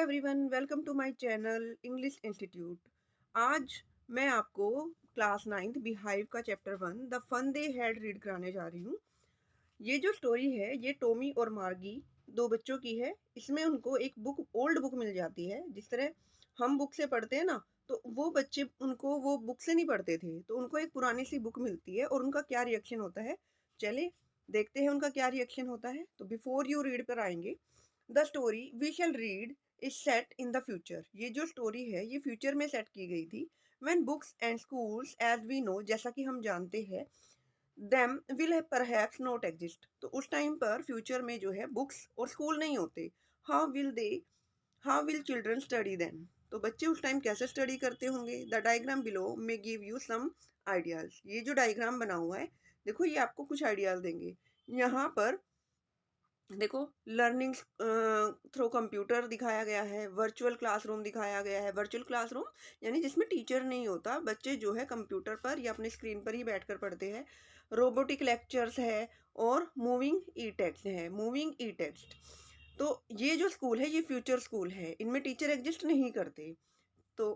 Everyone, welcome to my channel English institute. आज मैं आपको क्लास नाइन्थ बिहाइव का chapter 1 the fun they had read कराने जा रही हूँ। ये जो स्टोरी है ये टॉमी और मार्गी दो बच्चों की है। इसमें उनको एक बुक ओल्ड बुक मिल जाती है। जिस तरह हम बुक से पढ़ते हैं ना, तो वो बच्चे उनको वो बुक से नहीं पढ़ते थे, तो उनको एक पुरानी सी बुक मिलती है और उनका क्या रिएक्शन होता है, चले देखते हैं उनका क्या रिएक्शन होता है। तो बिफोर यू रीड पर आएंगे, the story we shall read is set in the future. ये जो स्टोरी है ये फ्यूचर में सेट की गई थी। When books and schools as we know, जैसा कि हम जानते हैं, them will perhaps not exist. तो उस टाइम पर फ्यूचर में जो है बुक्स और स्कूल नहीं होते। How will they how will children study then? तो बच्चे उस टाइम कैसे स्टडी करते होंगे? The diagram below may give you some ideas. ये जो डायग्राम बना हुआ है, देखो ये आपको कुछ आइडियाज देंगे। यहाँ पर देखो, लर्निंग थ्रू कंप्यूटर दिखाया गया है, वर्चुअल क्लासरूम दिखाया गया है। वर्चुअल क्लासरूम यानी जिसमें टीचर नहीं होता, बच्चे जो है कंप्यूटर पर या अपनी स्क्रीन पर ही बैठकर पढ़ते हैं। रोबोटिक लेक्चर्स है और मूविंग ई टेक्स्ट है। मूविंग ई टेक्स्ट, तो ये जो स्कूल है ये फ्यूचर स्कूल है, इनमें टीचर एग्जिस्ट नहीं करते। तो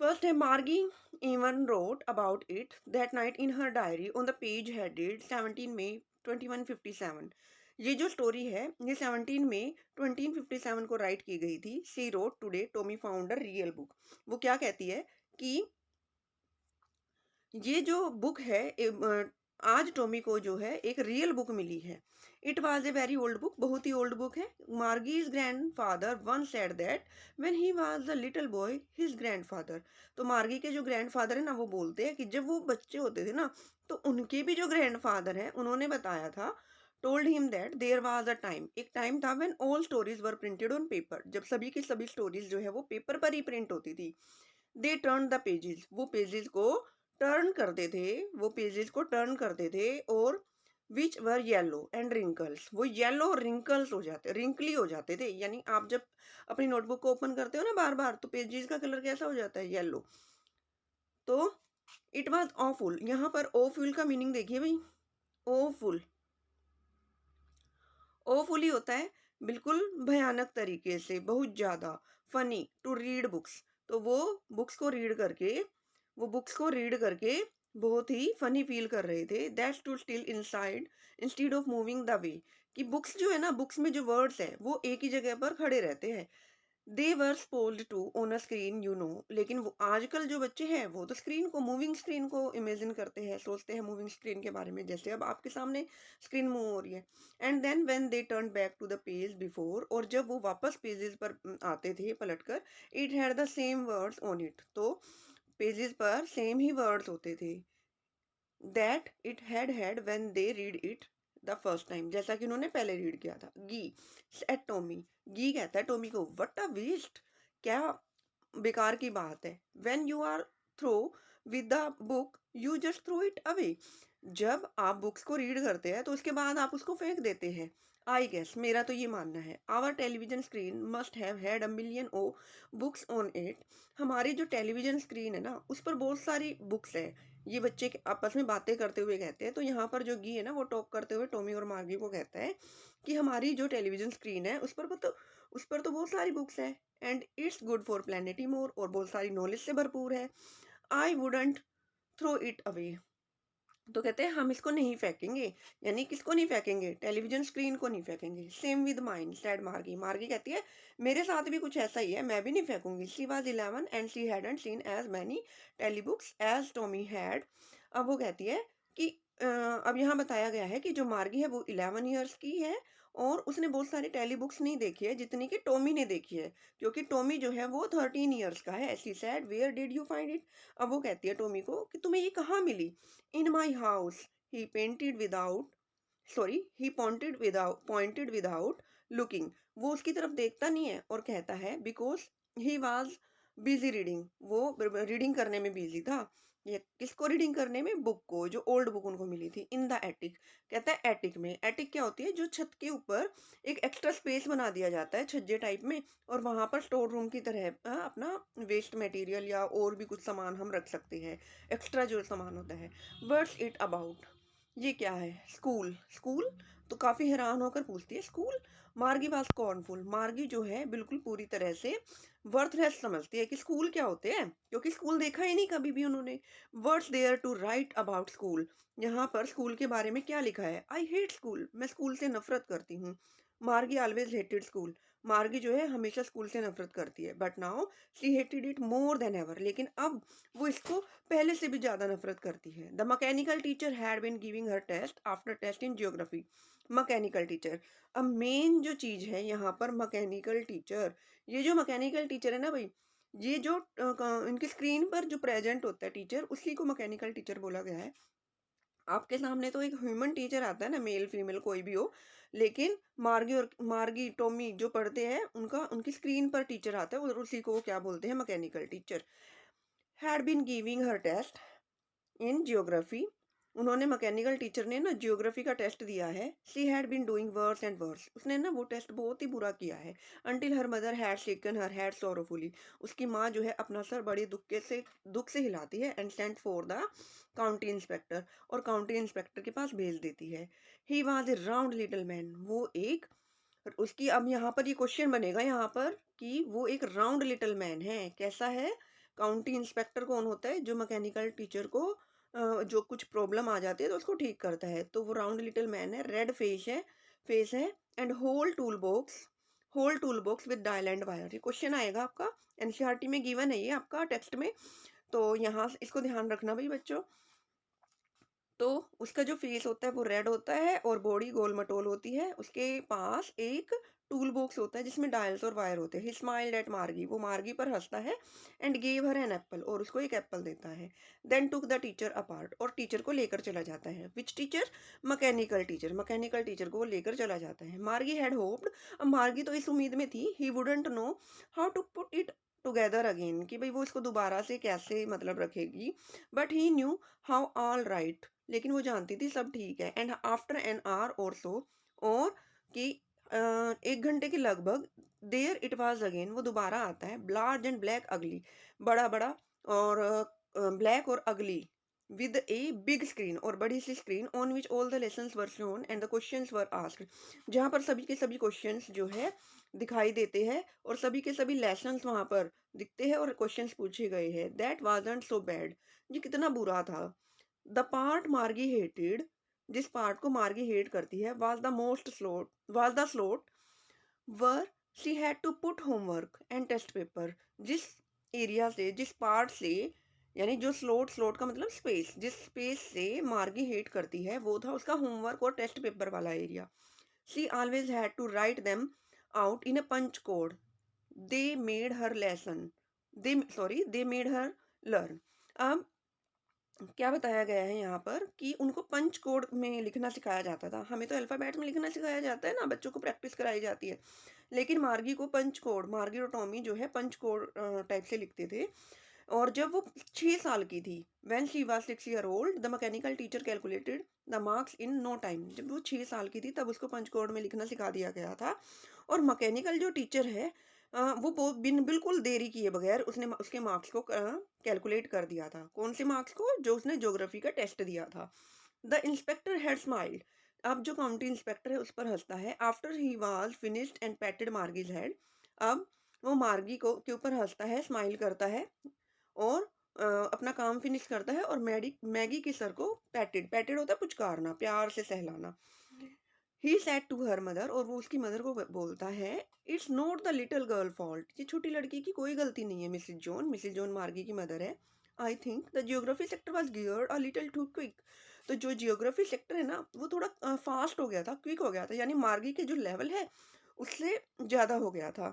फर्स्ट है मार्गी even wrote about it that night in her diary on the page headed 17 May 2157। ये जो स्टोरी है ये 17 मई 2057 को राइट की गई थी। She wrote today Tommy found a real book. वो क्या कहती है कि ये जो बुक है आज टॉमी को जो है एक रियल बुक मिली है। It was a very old book, बहुत ही ओल्ड बुक है। Margie's grandfather once said that when he was a little boy his grandfather. तो मार्गी के जो ग्रैंड फादर है ना, वो बोलते हैं कि जब वो बच्चे होते थे ना, तो उनके भी जो ग्रैंड फादर हैं उन्होंने बताया था, told him that there was a time, एक टाइम था when all stories were printed on paper, जब सभी की सभी स्टोरीज जो है वो पेपर पर ही प्रिंट होती थी। दे टर्न द पेजेस, वो पेजेस को टर्न करते थे, वो पेजेस को टर्न करते थे। और विच वर येलो एंड रिंकल्स, वो येलो और रिंकल्स हो जाते, रिंकली हो जाते थे। यानी आप जब अपनी नोटबुक को ओपन करते हो ना बार बार, तो पेजेस का कलर कैसा हो जाता है, येलो। तो इट वॉज ऑफुल, यहाँ पर ऑफुल का मीनिंग देखिए भाई। ऑफुल, ऑफुल ही होता है बिल्कुल भयानक तरीके से, बहुत ज्यादा। फनी टू रीड बुक्स, तो वो बुक्स को रीड करके, वो बुक्स को रीड करके बहुत ही फनी फील कर रहे थे। That's too still inside instead of moving the way, कि बुक्स जो है ना, बुक्स में जो वर्ड्स है वो एक ही जगह पर खड़े रहते हैं। They were supposed to on a screen, you know. लेकिन वो आजकल जो बच्चे हैं वो तो स्क्रीन को, मूविंग स्क्रीन को इमेजिन करते हैं, सोचते हैं मूविंग स्क्रीन के बारे में, जैसे अब आपके सामने स्क्रीन मूव हो रही है। And then when they turn back to the page before, और जब वो वापस पेजेस पर आते थे पलटकर, it had the same words on it, तो पेजेस पर सेम ही वर्ड्स होते थे that it had when they read it the first time, जैसा कि उन्होंने पहले रीड किया था। गी सेट टॉमी, गी कहता है टॉमी को, व्हाट अ वेस्ट, क्या बेकार की बात है। When you are through with the book you just throw it away, जब आप बुक्स को रीड करते हैं तो उसके बाद आप उसको फेंक देते हैं। आई गेस, मेरा तो ये मानना है, our television screen must have had a million oh books on it. हमारी जो टेलीविजन स्क्रीन है ना, उस पर बहुत सारी बुक्स है। ये बच्चे आपस में बातें करते हुए कहते हैं। तो यहाँ पर जो गी है ना, वो टॉक करते हुए टॉमी और मार्गी को कहता है कि हमारी जो टेलीविजन स्क्रीन है उस पर तो बहुत सारी बुक्स है, and it's good for plenty more, और बहुत सारी नॉलेज से भरपूर है। I wouldn't throw it away, तो कहते हैं हम इसको नहीं फेंकेंगे। यानी किसको नहीं फेंकेंगे? टेलीविजन स्क्रीन को नहीं फेंकेंगे। सेम विद माइंड सैड मार्गी, मार्गी कहती है मेरे साथ भी कुछ ऐसा ही है, मैं भी नहीं फेंकूंगी। She was 11 and she hadn't seen as many telebooks as Tommy had. अब वो कहती है कि अब यहाँ बताया गया है कि जो मार्गी है वो 11 ईयर्स की है और उसने बहुत सारी टेली बुक्स नहीं देखी है जितनी कि टॉमी ने देखी है, क्योंकि टॉमी जो है वो 13 ईयर्स का है। She said where did you find it. अब वो कहती है टॉमी को कि तुम्हें ये कहाँ मिली। In my house, he painted without, pointed without looking। वो उसकी तरफ देखता नहीं है और कहता है because he was busy reading, वो रीडिंग करने में बिजी था। ये किसको रीडिंग करने में? बुक को, जो ओल्ड बुक उनको मिली थी। इन द एटिक, कहता है एटिक में। एटिक क्या होती है? जो छत के ऊपर एक एक्स्ट्रा स्पेस बना दिया जाता है छज्जे टाइप में, और वहां पर स्टोर रूम की तरह अपना वेस्ट मटेरियल या और भी कुछ सामान हम रख सकते हैं, एक्स्ट्रा जो सामान होता है। वर्ड्स इट अबाउट, ये क्या है? स्कूल, स्कूल, तो काफी हैरान होकर पूछती है स्कूल। मार्गी वाज स्कॉर्नफुल, मार्गी जो है बिल्कुल पूरी तरह से वर्थलेस समझती है कि स्कूल क्या होते हैं, क्योंकि स्कूल देखा ही नहीं कभी भी उन्होंने। What's there to write about school, यहाँ पर स्कूल के बारे में क्या लिखा है? आई हेट स्कूल, मैं स्कूल से नफरत करती हूँ। मार्गी ऑलवेज हेटेड स्कूल, मार्गी जो है हमेशा स्कूल से नफरत करती है। But now she hated it more than ever, लेकिन अब वो इसको पहले से भी ज्यादा नफरत करती है। The mechanical teacher had been giving her test after test in geography. Mechanical teacher, अब मेन जो चीज है यहाँ पर मैकेनिकल टीचर, ये जो मैकेनिकल टीचर है ना भाई, ये जो इनकी स्क्रीन पर जो प्रेजेंट होता है टीचर, उसी को मैकेनिकल टीचर बोला गया है। आपके सामने तो एक ह्यूमन टीचर आता है ना, मेल फीमेल कोई भी हो, लेकिन मार्गी टॉमी जो पढ़ते हैं उनका उनकी स्क्रीन पर टीचर आता है और उसी को वो क्या बोलते हैं? Mechanical teacher. Had been giving her test in geography, उन्होंने मैकेनिकल टीचर ने ना जियोग्राफी का टेस्ट दिया है। She had been doing worse and worse, उसने ना वो टेस्ट बहुत ही बुरा किया है। Until her mother had shaken her head sorrowfully, उसकी माँ जो है अपना सर बड़े दुख से हिलाती है। And sent for the county inspector, और काउंटी इंस्पेक्टर के पास भेज देती है। He was A round little man, वो एक, उसकी अब यहाँ पर ये क्वेश्चन बनेगा यहाँ पर कि वो एक राउंड लिटिल मैन है। कैसा है? काउंटी इंस्पेक्टर कौन होता है? जो मैकेनिकल टीचर को जो कुछ प्रॉब्लम आ जाती है तो उसको ठीक करता है, तो वो राउंड लिटिल मैन है। रेड फेस है and whole tool box with dial and wire, ये क्वेश्चन आएगा आपका, एनसीईआरटी में गिवन है ये आपका टेक्स्ट में। तो यहाँ से इसको ध्यान रखना भाई बच्चों। तो उसका जो फेस होता है वो रेड होता है और बॉडी गोल मटोल होती है। उसके पास एक टूल बॉक्स होता है जिसमें डायल्स और वायर होते हैं। ही स्माइल्ड एट मार्गी, वो मार्गी पर हंसता है। And gave her an apple, और उसको एक एप्पल देता है। Then took the teacher apart, और टीचर को लेकर चला जाता है। विच टीचर? मैकेनिकल टीचर को वो लेकर चला जाता है। मार्गी हैड होप्ड, अब मार्गी तो इस उम्मीद में थी, he wouldn't know how to put it together again, कि भाई वो इसको दोबारा से कैसे मतलब रखेगी। But he knew how all right, लेकिन वो जानती थी सब ठीक है। एंड आफ्टर एन आवर और सो, और कि 1 घंटे के लगभग, देयर इट वाज अगेन, वो दोबारा आता है। लार्ज एंड ब्लैक अगली, बड़ा बड़ा और ब्लैक और अगली, विद ए बिग स्क्रीन, और बड़ी सी screen, on which all the lessons were shown and the questions were asked, जहाँ पर सभी के सभी क्वेश्चंस जो है दिखाई देते हैं और सभी के सभी लेसन्स वहाँ पर दिखते हैं और क्वेश्चंस पूछे गए हैं। दैट वाजंट सो बैड, ये कितना बुरा था। द पार्ट मार्गी हेटेड, जिस पार्ट को मार्गी हेट करती है, was the slot where she had to put homework and test paper, जिस एरिया से, जिस पार्ट से, यानी जो स्लोट का मतलब स्पेस, जिस स्पेस से मार्गी हेट करती है वो था उसका होमवर्क और टेस्ट पेपर वाला area. She always had to write them out in a punch code, they made her lesson, they made her learn. अब क्या बताया गया है यहाँ पर कि उनको पंच कोड में लिखना सिखाया जाता था। हमें तो अल्फाबेट में लिखना सिखाया जाता है ना, बच्चों को प्रैक्टिस कराई जाती है। लेकिन मार्गी को पंच कोड, मार्गी और टॉमी जो है पंच कोड टाइप से लिखते थे। और जब वो 6 साल की थी, when she was 6 year old, the mechanical teacher calculated the marks in no time, जब वो 6 साल की थी तब उसको पंच कोड में लिखना सिखा दिया गया था। और मैकेनिकल जो टीचर है वो बिल्कुल देरी किए बगैर उसने उसके मार्क्स को कैलकुलेट कर दिया था। कौन से मार्क्स को? जो उसने ज्योग्राफी का टेस्ट दिया था। द इंस्पेक्टर हैड स्माइल्ड, अब जो काउंटी इंस्पेक्टर है उस पर हंसता है। After he was finished and patted Margie's head, अब वो मार्गी को के ऊपर हंसता है, स्माइल करता है और अपना काम फिनिश करता है और मैगी के सर को पैटेड, पैटेड होता है पुचकारना, प्यार से सहलाना। He said to her mother, और वो उसकी मदर को बोलता है, it's not the little girl fault, ये छोटी लड़की की कोई गलती नहीं है मिसिज जॉन मार्गी की मदर है। I think the geography sector was geared a little too quick, तो जो जियोग्राफी सेक्टर है ना वो थोड़ा फास्ट हो गया था, क्विक हो गया था, यानी मार्गी के जो लेवल है उससे ज्यादा हो गया था।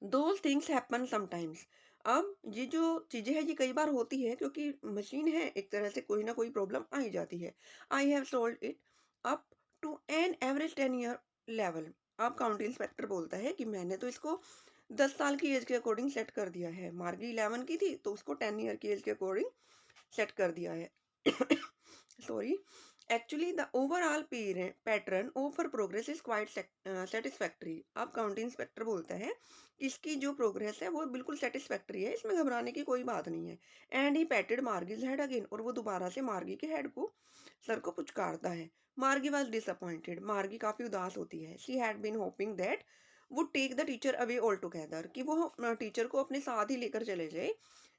दोज थिंग्स हैपन समटाइम्स, अब ये जो चीजें हैं ये कई बार होती है क्योंकि मशीन है, एक तरह से कोई ना कोई प्रॉब्लम आ ही जाती है। I have slowed it up to an average 10 year level, अब काउंटी इंस्पेक्टर बोलता है कि मैंने तो इसको 10 साल की एज के अकॉर्डिंग सेट कर दिया है। मार्गी 11 की थी तो उसको 10 ईयर की एज के अकॉर्डिंग सेट कर दिया है। Sorry, actually the overall pattern over progress is quite satisfactory, अब काउंटी इंस्पेक्टर बोलता है कि इसकी जो प्रोग्रेस है वो बिल्कुल सेटिस्फैक्ट्री है, इसमें घबराने की कोई बात नहीं है। And he patted Margie's head again, और वो दोबारा से मार्गी के हेड को सर को पुचकारता है। मार्गी वॉज डिसअपॉइंटेड, मार्गी काफी उदास होती है। She had been hoping that would take the teacher away altogether, कि वो टीचर को अपने साथ ही लेकर चले जाए।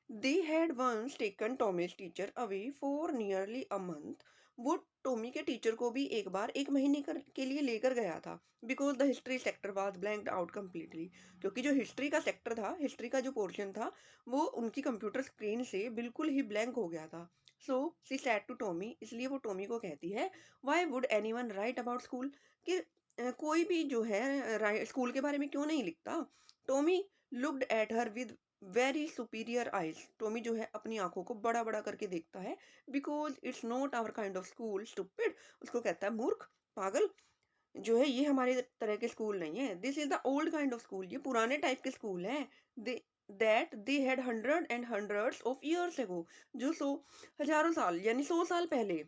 They had once taken Tommy's teacher away for nearly a month. वो टॉमी के टीचर को भी एक बार 1 महीने के लिए लेकर गया था। Because the history sector was blanked out completely, क्योंकि जो हिस्ट्री का सेक्टर था, हिस्ट्री का जो पोर्शन था, वो उनकी कंप्यूटर स्क्रीन से बिल्कुल ही ब्लैंक हो गया था। सो सी सैड टू टॉमी, इसलिए वो टॉमी को कहती है, why would any one right about school, कि कोई भी जो है स्कूल के बारे में क्यों नहीं लिखता। Tommy looked at her with very superior eyes, Tommy जो है अपनी आंखों को बड़ा बड़ा करके देखता है। Because it's not our kind of school stupid, उसको कहता है मूर्ख, पागल, जो है ये हमारे तरह के स्कूल नहीं है। This is the old kind of school, ये पुराने टाइप के स्कूल है। They that they had hundred and hundreds of years ago, जो हजारों साल यानी 100 साल पहले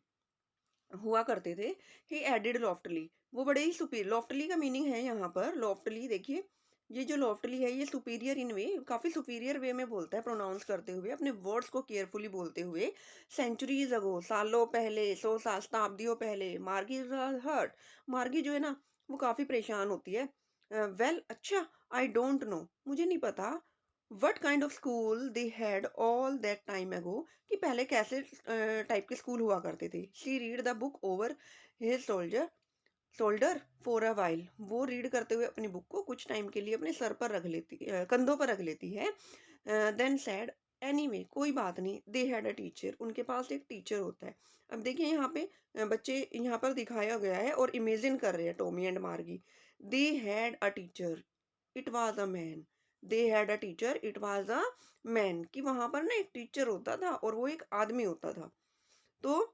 हुआ करते थे। ही एडेड लॉफ्टली, वो बड़े ही सुपीरियर, लॉफ्टली का मीनिंग है यहाँ पर लॉफ्टली, देखिए ये जो लॉफ्टली है ये सुपीरियर इन वे, काफी सुपीरियर वे में बोलता है, प्रोनाउंस करते हुए, अपने वर्ड्स को केयरफुली बोलते हुए। सेंचुरीज अगो, सालों पहले, 100 साल, शताब्दियों पहले। मार्गी हर्ट, मार्गी जो है ना वो काफी परेशान होती है। वेल अच्छा, आई डोंट नो, मुझे नहीं पता, what kind of school they had all that time ago, कि पहले कैसे टाइप के स्कूल हुआ करते थे। She read the book over his shoulder for a while, वो रीड करते हुए अपनी बुक को कुछ टाइम के लिए अपने सर पर रख लेती, कंधों पर रख लेती है। देन सैड, एनीवे कोई बात नहीं, दे हैड अ टीचर, उनके पास एक टीचर होता है। अब देखिए यहाँ पे बच्चे यहाँ पर दिखाया गया है और इमेजिन कर रहे हैं टॉमी एंड मार्गी। दे had a teacher, it was a man. They had a teacher, it was a man, कि वहां पर ना एक टीचर होता था और वो एक आदमी होता था। तो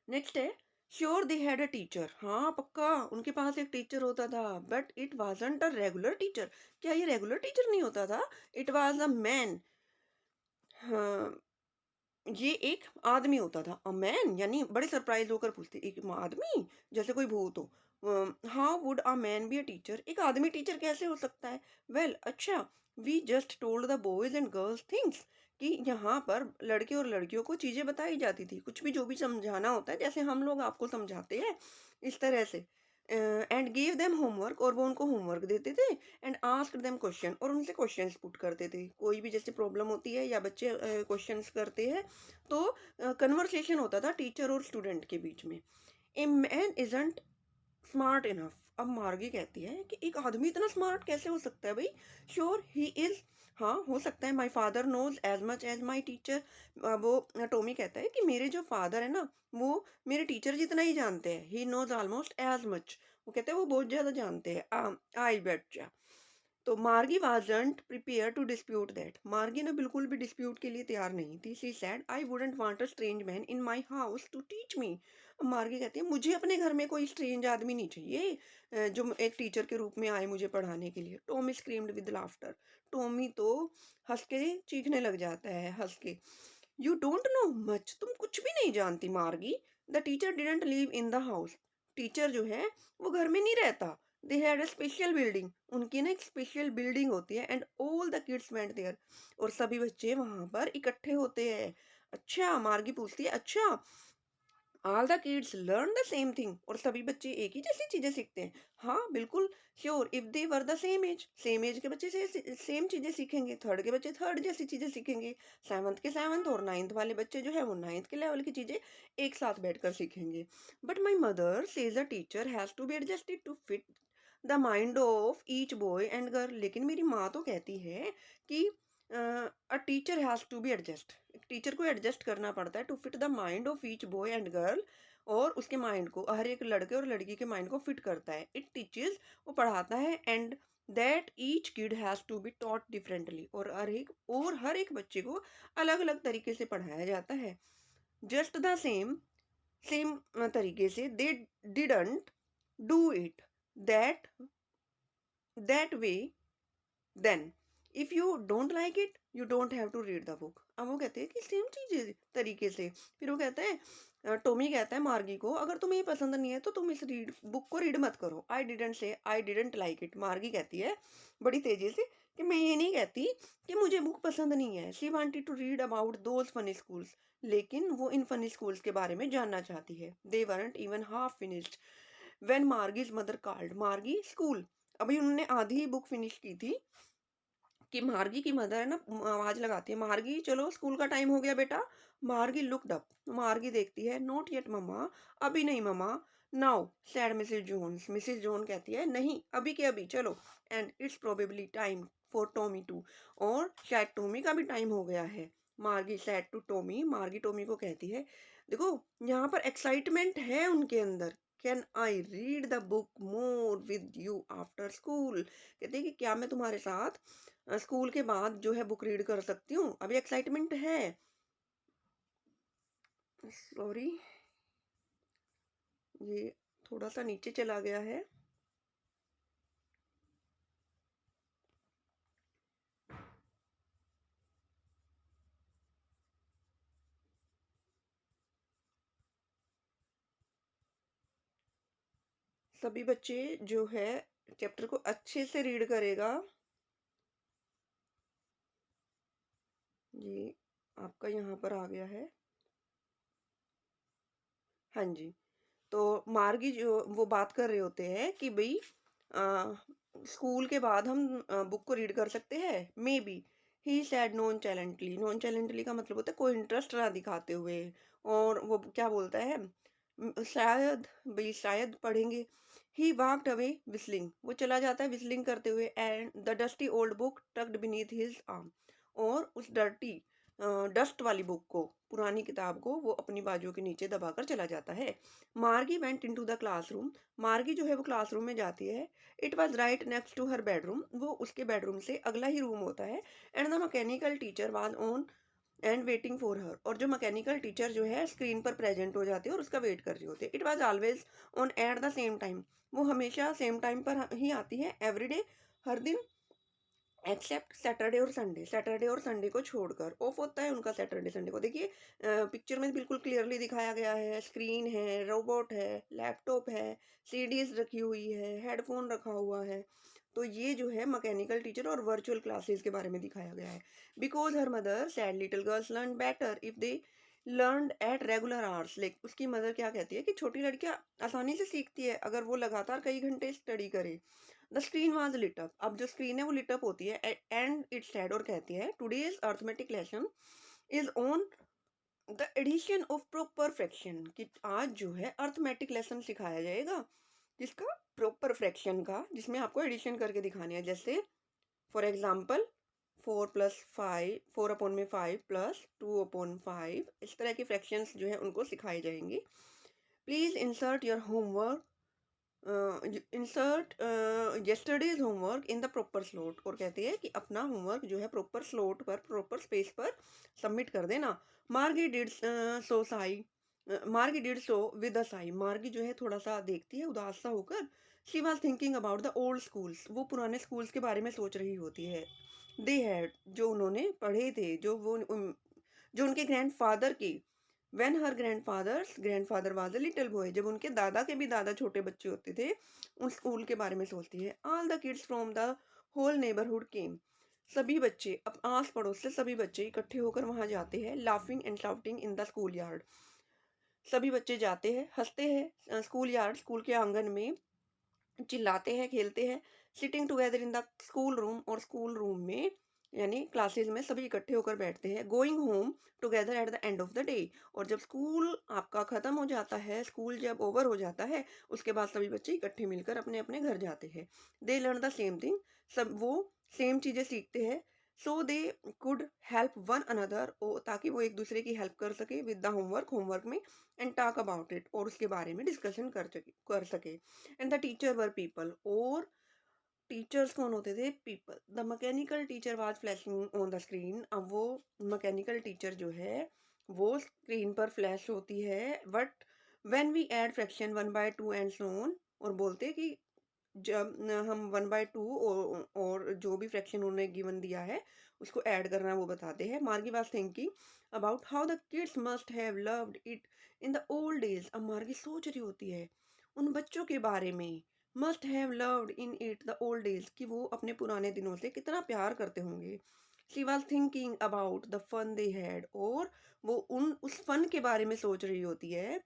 नेक्स्ट है, sure they had a teacher, हाँ पक्का उनके पास एक टीचर होता था, but it wasn't a regular teacher, क्या ये रेगुलर टीचर नहीं होता था। इट वाज अ मैन, हाँ, ये एक आदमी होता था। अ मैन यानी बड़े सरप्राइज होकर पूछते, एक आदमी, जैसे कोई भूत हो। How would a man be a teacher, एक आदमी टीचर कैसे हो सकता है। वेल अच्छा, we just told the boys and girls things, कि यहाँ पर लड़के और लड़कियों को चीजें बताई जाती थी, कुछ भी जो भी समझाना होता है जैसे हम लोग आपको समझाते हैं इस तरह से। एंड गिव देम होमवर्क, और वो उनको होमवर्क देते थे। एंड आस्क्ड देम क्वेश्चन, और उनसे क्वेश्चंस पुट करते थे, कोई भी जैसे प्रॉब्लम होती है या बच्चे क्वेश्चंस करते हैं, तो कन्वर्सेशन होता था टीचर और स्टूडेंट के बीच में। A man isn't smart enough, अब मार्गी कहती है कि एक आदमी इतना स्मार्ट कैसे हो सकता है भाई। श्योर ही इज, हाँ हो सकता है। My father knows as much as my teacher, वो टोमी कहता है कि मेरे जो फादर है ना वो मेरे टीचर जितना ही जानते हैं। He knows almost as much, वो कहते हैं वो बहुत ज्यादा जानते हैं। आई बेट, तो Margie wasn't prepared to dispute that, Margie ने बिल्कुल भी डिस्प्यूट के लिए तैयार नहीं थी। She said, I wouldn't want a strange man in my house to teach me. Margie कहती है मुझे अपने घर में कोई स्ट्रेंज आदमी नहीं चाहिए, जो एक टीचर के रूप में आए मुझे पढ़ाने के लिए। Tommy screamed with laughter, Tommy तो हंस के चीखने लग जाता है, हंस के। यू डोंट नो मच, तुम कुछ भी नहीं जानती Margie. The teacher didn't live in the house, teacher जो है वो घर में नहीं रहता। They had a special building, उनकी ना एक स्पेशल बिल्डिंग होती है। And all the kids went there, और सभी बच्चे वहां पर इकट्ठे होते हैं। अच्छा, मार्गी पूछती है, अच्छा all the kids learn the same thing, और सभी बच्चे एक ही जैसी चीजें सीखते हैं। हाँ बिल्कुल, sure, if they were the same age के बच्चे से सेम चीजें सीखेंगे, थर्ड के बच्चे थर्ड जैसी चीजें सीखेंगे, सेवन्थ के सेवन्थ, और नाइन्थ वाले बच्चे जो है वो नाइन्थ के लेवल की चीजें एक साथ बैठकर सीखेंगे। But my mother says a teacher has to be adjusted to fit the mind of each boy and girl, लेकिन मेरी माँ तो कहती है कि a teacher has to be adjust, एक टीचर को एडजस्ट करना पड़ता है to fit the mind of each boy and girl, और उसके माइंड को, हर एक लड़के और लड़की के माइंड को फिट करता है। इट टीचेस, वो पढ़ाता है। And that each kid has to be taught differently, और हर एक बच्चे को अलग अलग तरीके से पढ़ाया जाता है। जस्ट द सेम सेम तरीके से they didn't do it that that way then if you don't like it you don't have to read the book. अब वो कहते हैं कि सेम चीज तरीके से, फिर वो कहता है टॉमी कहता है मार्गी को, अगर तुम्हें ये पसंद नहीं है तो तुम इस रीड बुक को रीड मत करो। I didn't say I didn't like it. मार्गी कहती है बड़ी तेजी से कि मैं ये नहीं कहती कि मुझे बुक पसंद नहीं है। She wanted to read about those funny schools, लेकिन वो इन फनी स्कूल्स के बारे में जानना चाहती है। They weren't even half finished when Margie's mother called. Margie school, अभी उन्होंने आधी ही बुक फिनिश की थी कि मार्गी की मदर ना आवाज लगाती है, मार्गी चलो स्कूल का टाइम हो गया बेटा। मार्गी लुक्ड अप, मार्गी देखती है, नॉट येट मम्मा, अभी नहीं mamma. Now said Mrs Jones, Mrs Jones कहती है नहीं अभी के अभी चलो। And it's probably time for Tommy too, और शायद टॉमी का भी टाइम हो गया है। मार्गी सैड टू टॉमी, मार्गी टॉमी को कहती है देखो यहाँ पर एक्साइटमेंट है उनके अंदर। Can I read the book more with you after school, कहते हैं कि क्या मैं तुम्हारे साथ स्कूल के बाद जो है बुक रीड कर सकती हूँ, अभी एक्साइटमेंट है। सॉरी, ये थोड़ा सा नीचे चला गया है। सभी बच्चे जो है चैप्टर को अच्छे से रीड करेगा। ये आपका यहाँ पर आ गया है। हाँ जी, तो मार्गी जो वो बात कर रहे होते हैं कि भई स्कूल के बाद हम बुक को रीड कर सकते हैं, मे बी। ही सैड नॉनचैलेंटली, नॉनचैलेंटली का मतलब होता है कोई इंटरेस्ट ना दिखाते हुए। और वो क्या बोलता है शायद, भई शायद पढ़ेंगे। ही वॉकड अवे व्हिstling, वो चला जाता है व्हिstling करते हुए, and the dusty old book tucked beneath his arm, और उस डर्टी डस्ट वाली बुक को, पुरानी किताब को वो अपनी बाजू के नीचे दबाकर चला जाता है। मार्गी वेंट इनटू द क्लासरूम, मार्गी जो है वो क्लासरूम में जाती है। It was right next to her bedroom, वो उसके बेडरूम से अगला ही रूम होता है। And the mechanical teacher was on and waiting for her, और जो मैकेनिकल टीचर जो है स्क्रीन पर प्रेजेंट हो जाती है और उसका वेट कर रही होती है। It was always on at the same time, वो हमेशा सेम टाइम पर ही आती है, एवरीडे, हर दिन, एक्सेप्ट सैटरडे और संडे, सैटरडे और संडे को छोड़कर ऑफ होता है उनका सैटरडे संडे को। देखिए पिक्चर में बिल्कुल क्लियरली दिखाया गया है, स्क्रीन है, रोबोट है, लैपटॉप है, सीडीज रखी हुई है, हेडफोन रखा हुआ है। तो ये जो है मैकेनिकल टीचर और वर्चुअल क्लासेस के बारे में दिखाया गया है। Because her mother sad little girls learn better if they learn at regular hours, like उसकी मदर क्या कहती है कि छोटी लड़कियां आसानी से सीखती है अगर वो लगातार कई घंटे स्टडी करे। The screen was lit up, अब जो स्क्रीन है वो लिट अप होती है, एंड इट सेड, और कहती है today's arithmetic lesson is on the addition of proper fraction, कि आज जो है अर्थमेटिक लेसन सिखाया जाएगा जिसका प्रॉपर फ्रैक्शन का, जिसमें आपको एडिशन करके दिखानी है। जैसे फॉर एग्जाम्पल 4 + 5, 4/5 + 2/5, इस तरह के फ्रैक्शंस जो है उनको सिखाए जाएंगे। Please insert your homework, insert yesterday's homework in the proper slot, और कहती है कि अपना होमवर्क जो है प्रॉपर स्लॉट पर, प्रॉपर स्पेस पर सबमिट कर देना। मार्गी डिड सो साई, मार्गी did so with a Sai, मार्गी जो है थोड़ा सा देखती है उदास सा होकर। She was thinking about the old schools, वो पुराने स्कूल्स के बारे में सोच रही होती है। दे हैड, जो उन्होंने पढ़े थे, जो वो जो उनके ग्रैंडफादर की। When her grandfathers grandfather was a little boy, जब उनके दादा के भी दादा छोटे बच्चे होते थे, उन स्कूल के बारे में सोचती है। All the kids from the whole neighbourhood came, सभी बच्चे, अब आस पड़ोस से सभी बच्चे इकट्ठे होकर वहां जाते हैं। Laughing and shouting in the school yard, सभी बच्चे जाते हैं, हंसते हैं स्कूल यार्ड, स्कूल के आंगन में चिल्लाते हैं, खेलते हैं। Sitting together in the school room, और स्कूल रूम में यानी क्लासेस में सभी इकट्ठे होकर बैठते हैं। Going home together at the end of the day, और जब स्कूल आपका खत्म हो जाता है, स्कूल जब ओवर हो जाता है, उसके बाद सभी बच्चे इकट्ठे मिलकर अपने अपने घर जाते हैं। They learn the same thing, सब वो सेम चीजें सीखते हैं। So they could help one another, ताकि वो एक दूसरे की हेल्प कर सके विद द होमवर्क, होमवर्क में, एंड टॉक अबाउट इट, और उसके बारे में डिस्कशन कर सके। And the teacher were people, और टीचर्स कौन होते थे? People. The mechanical teacher was flashing on the screen, अब वो मैकेनिकल टीचर जो है वो स्क्रीन पर फ्लैश होती है। But when we add fraction 1/2 and so on, और बोलते कि जब हम 1/2 और जो भी फ्रैक्शन उन्होंने गिवन दिया है, उसको ऐड करना वो बताते हैं। मार्गी was thinking about how the kids must have loved it in the old days. अब मार्गी सोच रही होती है उन बच्चों के बारे में, must have loved in it the old days, कि वो अपने पुराने दिनों से कितना प्यार करते होंगे। She was thinking about the fun they had, और वो उन उस फन के बारे में सोच रही होती है,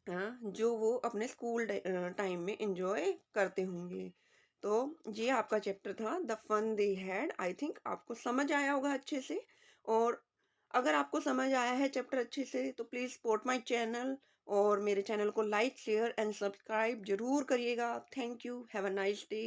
जो वो अपने स्कूल टाइम में एंजॉय करते होंगे। तो ये आपका चैप्टर था the fun they had. I think आपको समझ आया होगा अच्छे से। और अगर आपको समझ आया है चैप्टर अच्छे से तो प्लीज़ सपोर्ट माय चैनल, और मेरे चैनल को लाइक शेयर एंड सब्सक्राइब जरूर करिएगा। Thank you, have a nice day.